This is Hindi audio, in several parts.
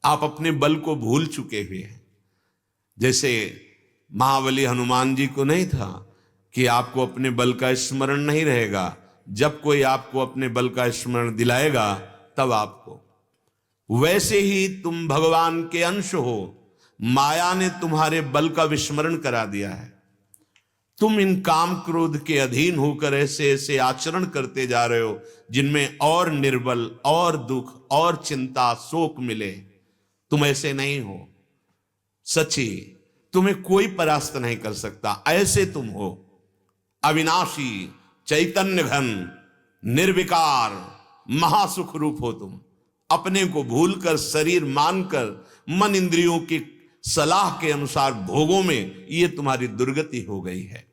आप अपने बल को भूल चुके हुए हैं। जैसे महाबली हनुमान जी को नहीं था कि आपको अपने बल का स्मरण नहीं रहेगा, जब कोई आपको अपने बल का स्मरण दिलाएगा तब आपको। वैसे ही तुम भगवान के अंश हो, माया ने तुम्हारे बल का विस्मरण करा दिया है। तुम इन काम क्रोध के अधीन होकर ऐसे ऐसे आचरण करते जा रहे हो जिनमें और निर्बल और दुख और चिंता शोक मिले। तुम ऐसे नहीं हो। सच्ची तुम्हें कोई परास्त नहीं कर सकता, ऐसे तुम हो। अविनाशी चैतन्य घन निर्विकार महासुख रूप हो तुम। अपने को भूलकर शरीर मानकर मन इंद्रियों की सलाह के अनुसार भोगों में ये तुम्हारी दुर्गति हो गई है।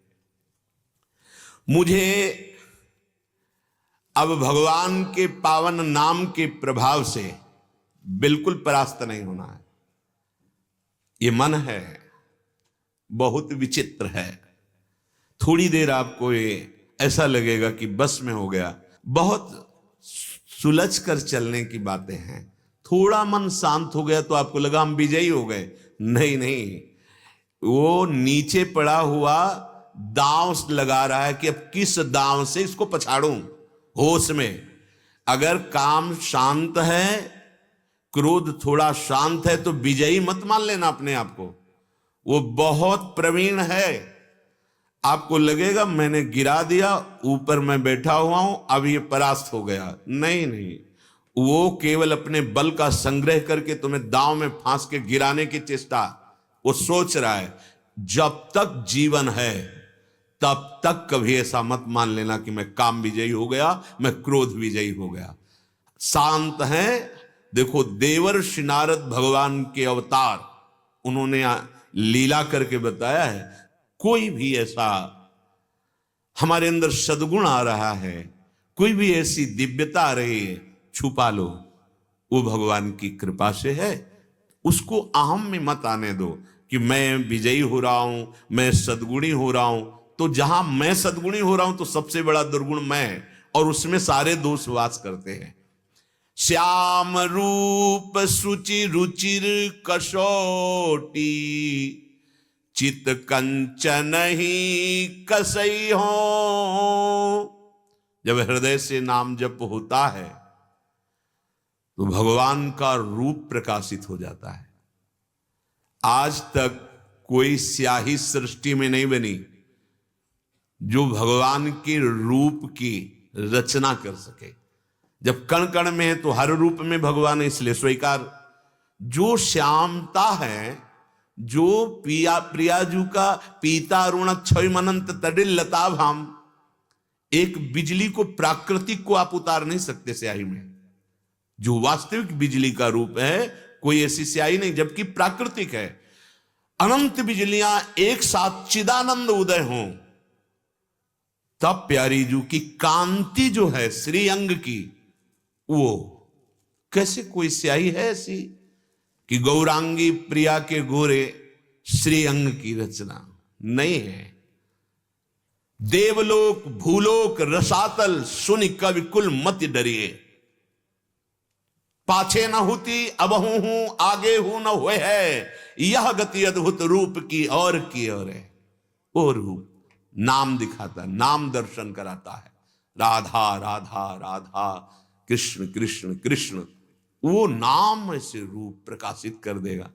मुझे अब भगवान के पावन नाम के प्रभाव से बिल्कुल परास्त नहीं होना है। ये मन है बहुत विचित्र है। थोड़ी देर आपको ये ऐसा लगेगा कि बस में हो गया, बहुत सुलझ कर चलने की बातें हैं। थोड़ा मन शांत हो गया तो आपको लगा हम विजयी हो गए। नहीं नहीं, वो नीचे पड़ा हुआ दांव लगा रहा है कि अब किस दांव से इसको पछाड़ूं। होश में अगर काम शांत है, क्रोध थोड़ा शांत है, तो विजयी मत मान लेना अपने आप को। वो बहुत प्रवीण है। आपको लगेगा मैंने गिरा दिया, ऊपर मैं बैठा हुआ हूं, अब ये परास्त हो गया। नहीं नहीं, वो केवल अपने बल का संग्रह करके तुम्हें दांव में फांस के गिराने की चेष्टा वो सोच रहा है। जब तक जीवन है तब तक कभी ऐसा मत मान लेना कि मैं काम विजयी हो गया, मैं क्रोध विजयी हो गया। शांत है। देखो देवर्षि नारद भगवान के अवतार, उन्होंने लीला करके बताया है। कोई भी ऐसा हमारे अंदर सद्गुण आ रहा है, कोई भी ऐसी दिव्यता आ रही है, छुपा लो, वो भगवान की कृपा से है। उसको अहम में मत आने दो कि मैं विजयी हो रहा हूं, मैं सद्गुणी हो रहा हूं। तो जहां मैं सद्गुणी हो रहा हूं तो सबसे बड़ा दुर्गुण मैं, और उसमें सारे दोष वास करते हैं। श्याम रूप सुचि रुचिर कसोटी, चित कंचन ही कसई हो। जब हृदय से नाम जप होता है तो भगवान का रूप प्रकाशित हो जाता है। आज तक कोई स्याही सृष्टि में नहीं बनी जो भगवान के रूप की रचना कर सके। जब कण कण में है तो हर रूप में भगवान, इसलिए स्वीकार। जो श्यामता है, जो प्रियाजू का पीता ऋण क्षय मनंत तडिल लता भाम। एक बिजली को, प्राकृतिक को आप उतार नहीं सकते स्याही में। जो वास्तविक बिजली का रूप है, कोई ऐसी स्याही नहीं, जबकि प्राकृतिक है। अनंत बिजलियां एक साथ चिदानंद उदय हों तब प्यारी जू की कांति जो है श्री अंग की, वो कैसे कोई स्याही है ऐसी कि गौरांगी प्रिया के गोरे श्री अंग की रचना नहीं है। देवलोक भूलोक रसातल सुनि कवि कुल मत डरिए। पाछे न होती अबहू हूं, आगे हूं न हुए है, यह गति अद्भुत रूप की और है। वो रूप नाम दिखाता, नाम दर्शन कराता है। राधा राधा राधा, कृष्ण कृष्ण कृष्ण, वो नाम ऐसे रूप प्रकाशित कर देगा।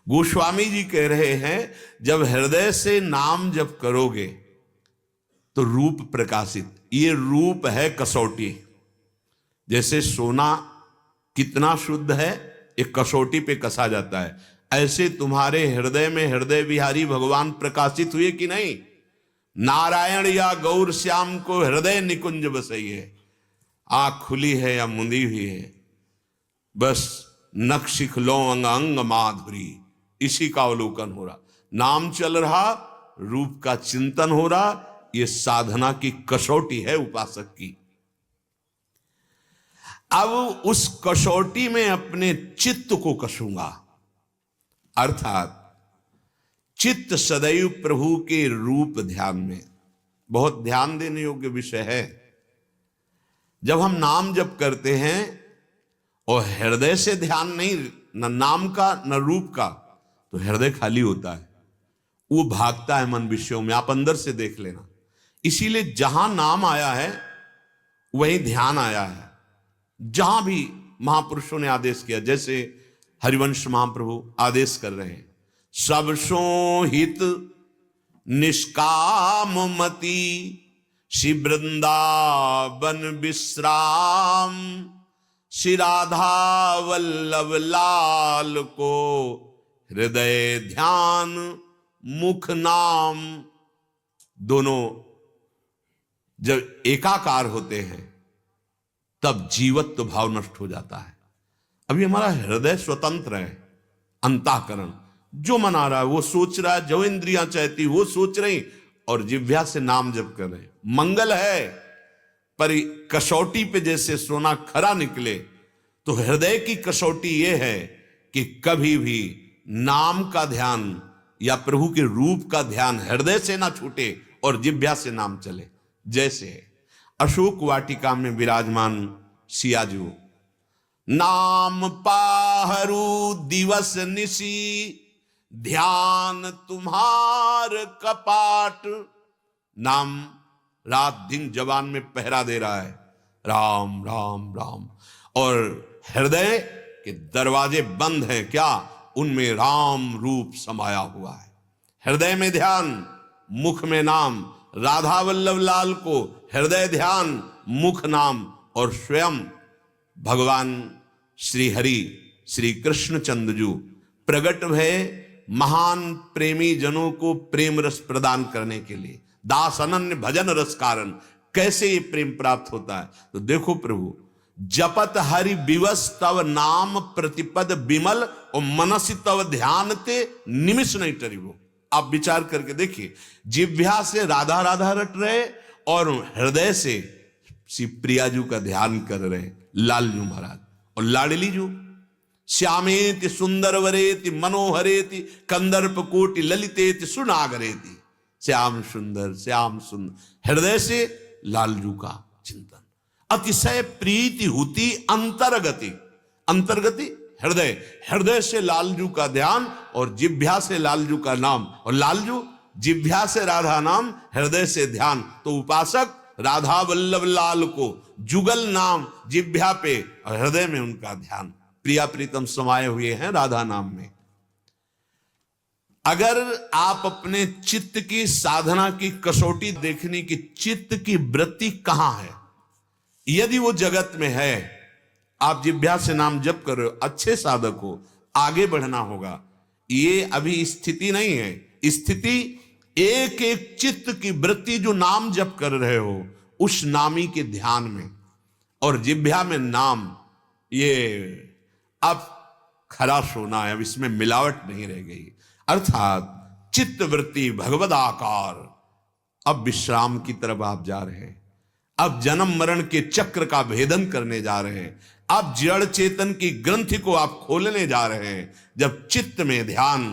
गोस्वामी जी कह रहे हैं जब हृदय से नाम जब करोगे तो रूप प्रकाशित। ये रूप है कसौटी। जैसे सोना कितना शुद्ध है, एक कसौटी पे कसा जाता है, ऐसे तुम्हारे हृदय में हृदय विहारी भगवान प्रकाशित हुए कि नहीं। नारायण या गौर श्याम को हृदय निकुंज बसइए। आंख खुली है या मुंदी हुई है, बस नक्शिख लो अंग अंग माधुरी, इसी का अवलोकन हो रहा। नाम चल रहा, रूप का चिंतन हो रहा। ये साधना की कसौटी है उपासक की। अब उस कसौटी में अपने चित्त को कसूंगा, अर्थात चित्त सदैव प्रभु के रूप ध्यान में। बहुत ध्यान देने योग्य विषय है। जब हम नाम जप करते हैं और हृदय से ध्यान नहीं न नाम का न रूप का, तो हृदय खाली होता है, वो भागता है मन विषयों में। आप अंदर से देख लेना। इसीलिए जहां नाम आया है वहीं ध्यान आया है। जहां भी महापुरुषों ने आदेश किया, जैसे हरिवंश महाप्रभु आदेश कर रहे हैं, सब सो हित निष्काम मति श्री वृंदावन विश्राम, श्री राधा वल्लभ लाल को हृदय ध्यान मुख नाम। दोनों जब एकाकार होते हैं तब जीवत्व भाव नष्ट हो जाता है। अभी हमारा हृदय स्वतंत्र है, अंतःकरण जो मन आ रहा है वो सोच रहा है, जो इंद्रियां चाहती वो सोच रही, और जिह्वा से नाम जप कर रहे। मंगल है, पर कसौटी पे जैसे सोना खरा निकले, तो हृदय की कसौटी ये है कि कभी भी नाम का ध्यान या प्रभु के रूप का ध्यान हृदय से ना छूटे और जिह्वा से नाम चले। जैसे अशोक वाटिका में विराजमान सियाजू, नाम पाहरू दिवस निशी, ध्यान तुम्हार कपाट। नाम रात दिन जवान में पहरा दे रहा है, राम राम राम, और हृदय के दरवाजे बंद हैं, क्या उनमें राम रूप समाया हुआ है। हृदय में ध्यान, मुख में नाम। राधा वल्लभ लाल को हृदय ध्यान, मुख नाम, और स्वयं भगवान श्री हरि श्री कृष्ण चंद्रजू प्रकट भय महान प्रेमी जनों को प्रेम रस प्रदान करने के लिए। दास अनन्य भजन रस कारण। कैसे ये प्रेम प्राप्त होता है? तो देखो प्रभु, जपत हरि विवश तव नाम प्रतिपद विमल, और मनसी तव ध्यान ते निमिष नहीं टरिबो। आप विचार करके देखिए, जिह्वा से राधा राधा रट रहे और हृदय से श्री प्रियाजू का ध्यान कर रहे, लालजू महाराज और लाडली जू। श्यामेति सुंदर वरेति मनोहरेति कंदर्प कोटि ललितेति सुनागरेति। श्याम सुंदर, श्याम सुंदर, हृदय से लालजू का चिंतन। अतिशय प्रीति हुती अंतर्गति, अंतर्गति हृदय, हृदय से लालजू का ध्यान और जिह्वा से लालजू का नाम, और लालजू जिह्वा से राधा नाम, हृदय से ध्यान। तो उपासक राधा वल्लभ लाल को जुगल नाम जिह्वा पे और हृदय में उनका ध्यान। प्रिया प्रीतम समाये हुए हैं राधा नाम में। अगर आप अपने चित्त की साधना की कसौटी देखने की, चित्त की वृत्ति कहां है, यदि वो जगत में है, आप जिह्वा से नाम जप कर रहे हो, अच्छे साधक हो, आगे बढ़ना होगा। ये अभी स्थिति नहीं है। स्थिति एक एक चित्त की वृत्ति जो नाम जप कर रहे हो उस नामी के ध्यान में, और जिह्वा में नाम। ये अब खरा सोना है, अब इसमें मिलावट नहीं रह गई। अर्थात चित्त वृत्ति भगवद आकार। अब विश्राम की तरफ आप जा रहे हैं। अब जन्म मरण के चक्र का भेदन करने जा रहे हैं। अब जड़ चेतन की ग्रंथि को आप खोलने जा रहे हैं। जब चित्त में ध्यान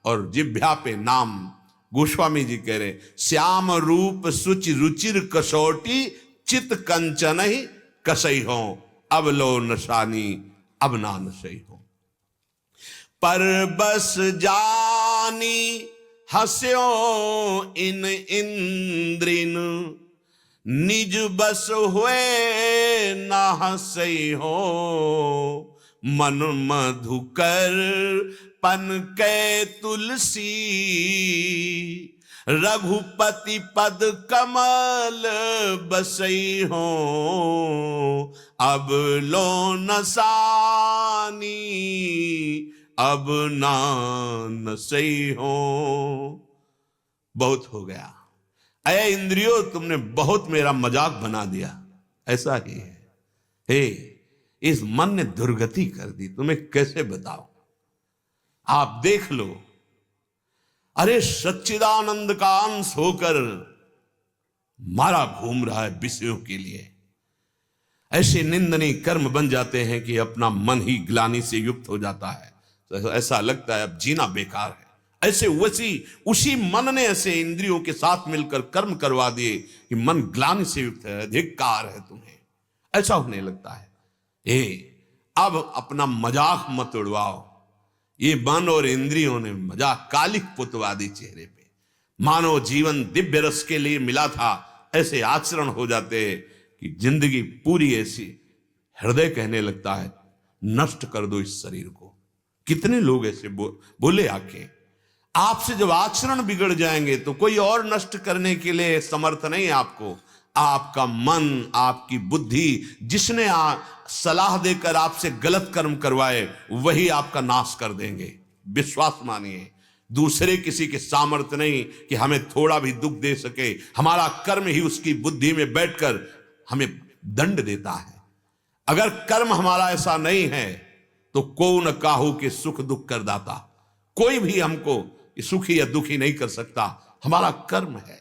और जिह्वा पे नाम। गोस्वामी जी कह रहे, श्याम रूप सुचि रुचिर कसौटी, चित कंचन ही कसई हो, अब लो नशानी अब ना नशई हो। पर बस जानी हस्यो इन इंद्रिन, निज बस हुए ना हसई हो, मन मधुकर पन कै तुलसी, रघुपति पद कमल बसई हो, अब लो नसानी अब ना नसई हो। बहुत हो गया, अय इंद्रियों तुमने बहुत मेरा मजाक बना दिया। ऐसा ही है। हे, इस मन ने दुर्गति कर दी, तुम्हें कैसे बताओ। आप देख लो, अरे सच्चिदानंद का अंश होकर मारा घूम रहा है विषयों के लिए। ऐसे निंदनीय कर्म बन जाते हैं कि अपना मन ही ग्लानि से युक्त हो जाता है। तो ऐसा लगता है अब जीना बेकार है। ऐसे उसी मन ने ऐसे इंद्रियों के साथ मिलकर कर्म करवा दिए कि मन ग्लानि से युक्त है, धिक्कार है तुम्हें, ऐसा होने लगता है। अब अपना मजाक मत उड़वाओ। ये मन और इंद्रियों ने मजाक कालिक पुतवादी चेहरे पे, मानो जीवन दिव्य रस के लिए मिला था, ऐसे आचरण हो जाते कि जिंदगी पूरी ऐसी, हृदय कहने लगता है नष्ट कर दो इस शरीर को। कितने लोग ऐसे बोले आके। आपसे जब आचरण बिगड़ जाएंगे तो कोई और नष्ट करने के लिए समर्थ नहीं है आपको। आपका मन, आपकी बुद्धि, जिसने सलाह देकर आपसे गलत कर्म करवाए, वही आपका नाश कर देंगे। विश्वास मानिए, दूसरे किसी के सामर्थ्य नहीं कि हमें थोड़ा भी दुख दे सके। हमारा कर्म ही उसकी बुद्धि में बैठकर हमें दंड देता है। अगर कर्म हमारा ऐसा नहीं है तो को न काहू के सुख दुख कर दाता, कोई भी हमको सुखी या दुखी नहीं कर सकता, हमारा कर्म है।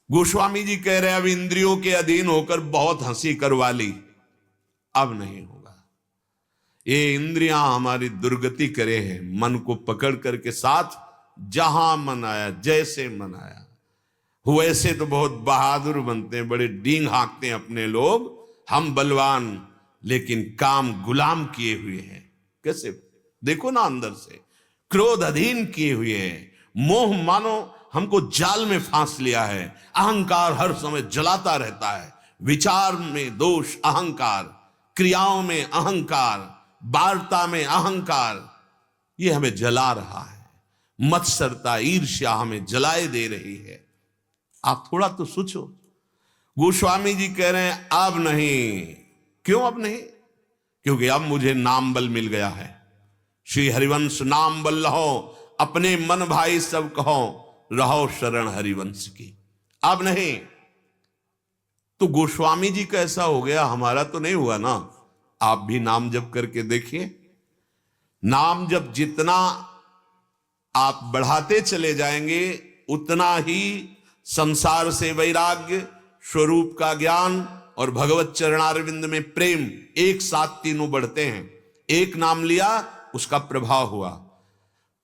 गोस्वामी जी कह रहे हैं अब इंद्रियों के अधीन होकर बहुत हंसी करवा ली, अब नहीं होगा। ये इंद्रियां हमारी दुर्गति करे हैं, मन को पकड़ करके साथ जहां मन आया, जैसे मन आया वैसे तो बहुत बहादुर बनते हैं, बड़े डींग हाँकते हैं अपने लोग, हम बलवान, लेकिन काम गुलाम किए हुए हैं। कैसे देखो ना, अंदर से क्रोध अधीन किए हुए हैं। मोह मानो हमको जाल में फांस लिया है। अहंकार हर समय जलाता रहता है। विचार में दोष अहंकार, क्रियाओं में अहंकार, वार्ता में अहंकार, ये हमें जला रहा है। मत्सरता ईर्ष्या हमें जलाए दे रही है। आप थोड़ा तो सोचो। गोस्वामी जी कह रहे हैं अब नहीं। क्यों अब नहीं? क्योंकि अब मुझे नाम बल मिल गया है। श्री हरिवंश नाम बल लहो, अपने मन भाई सब कहो, रहो शरण हरिवंश की। अब नहीं। तो गोस्वामी जी का ऐसा हो गया, हमारा तो नहीं हुआ ना। आप भी नाम जप करके देखिए। नाम जप जितना आप बढ़ाते चले जाएंगे, उतना ही संसार से वैराग्य, स्वरूप का ज्ञान और भगवत चरणारविंद में प्रेम एक साथ तीनों बढ़ते हैं। एक नाम लिया, उसका प्रभाव हुआ।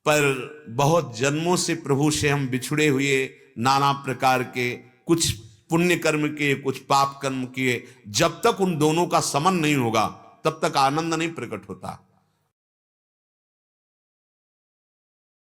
पर बहुत जन्मों से प्रभु से हम बिछुड़े हुए, नाना प्रकार के कुछ पुण्य कर्म किए, कुछ पाप कर्म किए, जब तक उन दोनों का समन नहीं होगा तब तक आनंद नहीं प्रकट होता।